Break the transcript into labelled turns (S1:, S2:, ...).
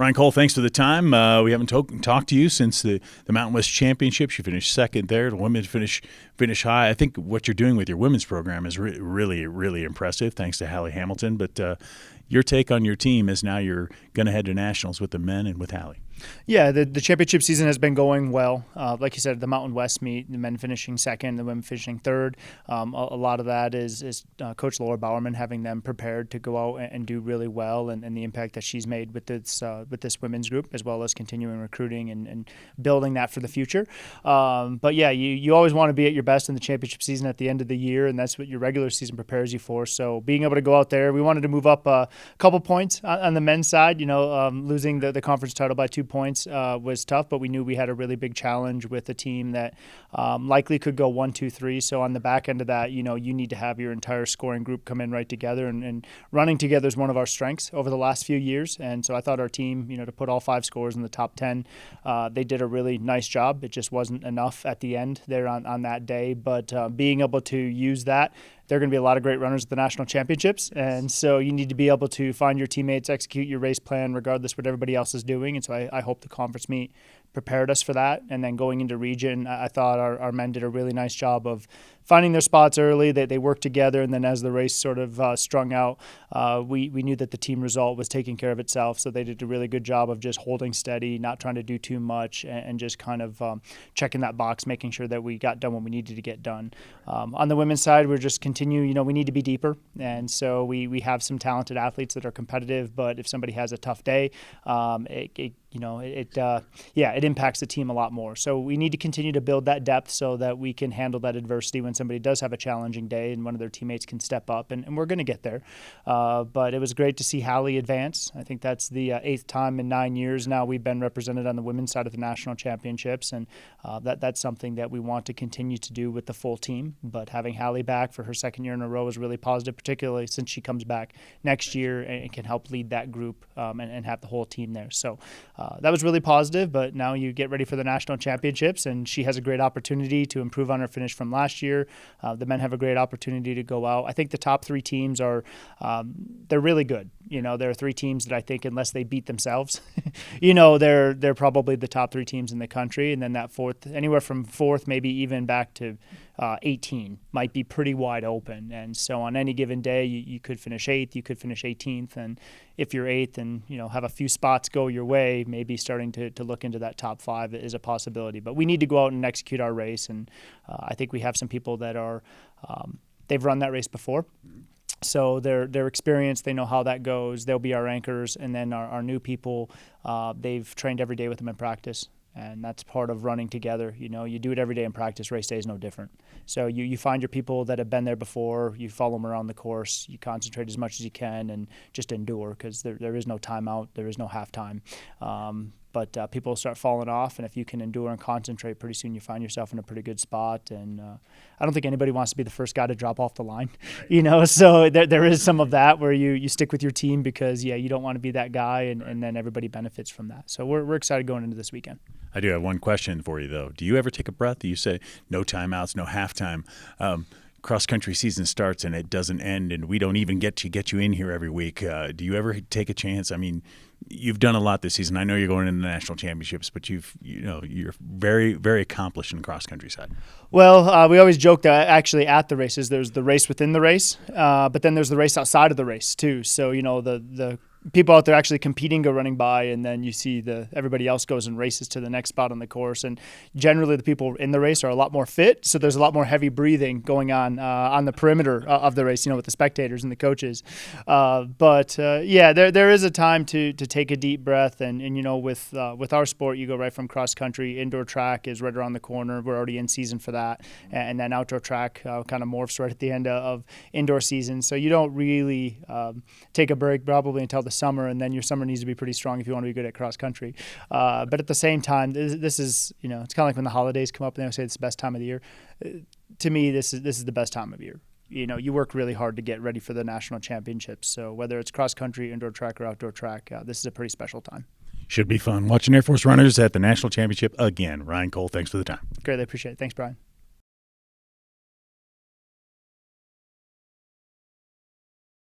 S1: Ryan Cole, thanks for the time. We haven't talked to you since the Mountain West Championships. You finished second there. The women finish high. I think what you're doing with your women's program is really, really impressive, thanks to Hallie Hamilton. But your take on your team is now you're going to head to nationals with the men and with Hallie.
S2: Yeah, the championship season has been going well. Like you said, the Mountain West meet, the men finishing second, the women finishing third. A lot of that is Coach Laura Bowerman having them prepared to go out and do really well, and the impact that she's made with this women's group, as well as continuing recruiting and building that for the future. But yeah, you always want to be at your best in the championship season at the end of the year, and that's what your regular season prepares you for. So being able to go out there, we wanted to move up a couple points on the men's side. Losing the conference title by 2 points was tough, but we knew we had a really big challenge with a team that likely could go 1-2-3. So on the back end of that, you need to have your entire scoring group come in right together, and running together is one of our strengths over the last few years. And so I thought our team, to put all 5 scores in the top 10, they did a really nice job. It just wasn't enough at the end there on that day, but being able to use that. There are going to be a lot of great runners at the national championships, and so you need to be able to find your teammates, execute your race plan regardless what everybody else is doing. And so I hope the conference meet prepared us for that. And then going into region, I thought our men did a really nice job of finding their spots early. They worked together, and then as the race sort of strung out, we knew that the team result was taking care of itself. So they did a really good job of just holding steady, not trying to do too much, and just kind of checking that box, making sure that we got done what we needed to get done. On the women's side, we're just continue. We need to be deeper, and so we have some talented athletes that are competitive. But if somebody has a tough day, it impacts the team a lot more. So we need to continue to build that depth so that we can handle that adversity when somebody does have a challenging day and one of their teammates can step up, and we're going to get there. But it was great to see Hallie advance. I think that's the 8th time in 9 years now we've been represented on the women's side of the national championships, and that's something that we want to continue to do with the full team. But having Hallie back for her second year in a row is really positive, particularly since she comes back next year and can help lead that group and have the whole team there. So that was really positive, but now you get ready for the national championships, and she has a great opportunity to improve on her finish from last year. The men have a great opportunity to go out. I think the top 3 teams are they're really good. There are 3 teams that I think, unless they beat themselves, they're probably the top 3 teams in the country, and then that fourth, anywhere from 4th, maybe even back to 18 might be pretty wide open. And so on any given day, you could finish 8th, you could finish 18th, and if you're 8th and have a few spots go your way, maybe starting to look into that top 5 is a possibility. But we need to go out and execute our race, and I think we have some people that are they've run that race before. So they're experienced, they know how that goes. They'll be our anchors, and then our new people, they've trained every day with them in practice. And that's part of running together. You do it every day in practice. Race day is no different. So you find your people that have been there before. You follow them around the course. You concentrate as much as you can and just endure, because there is no timeout. There is no halftime. But people start falling off, and if you can endure and concentrate, pretty soon you find yourself in a pretty good spot. And I don't think anybody wants to be the first guy to drop off the line, So there is some of that where you stick with your team because, you don't want to be that guy, and then everybody benefits from that. So we're excited going into this weekend.
S1: I do have one question for you, though. Do you ever take a breath? You say no timeouts, no halftime. Cross-country season starts and it doesn't end, and we don't even get you in here every week. Do you ever take a chance? I mean, you've done a lot this season. I know you're going into the national championships, but you're very, very accomplished in the cross-country side.
S2: Well, we always joke that actually at the races, there's the race within the race, but then there's the race outside of the race too. So, the people out there actually competing go running by, and then you see everybody else goes and races to the next spot on the course. And generally the people in the race are a lot more fit, so there's a lot more heavy breathing going on the perimeter of the race, with the spectators and the coaches. There is a time to take a deep breath, and with our sport, you go right from cross country. Indoor track is right around the corner. We're already in season for that, and then outdoor track kind of morphs right at the end of indoor season. So you don't really take a break probably until the summer, and then your summer needs to be pretty strong if you want to be good at cross country. But at the same time, this is it's kind of like when the holidays come up and they say it's the best time of the year. To me, this is the best time of year. You work really hard to get ready for the national championships. So whether it's cross country, indoor track, or outdoor track, this is a pretty special time.
S1: Should be fun watching Air Force runners at the national championship again. Ryan Cole, thanks for the time.
S2: Great, I appreciate it. Thanks, Brian.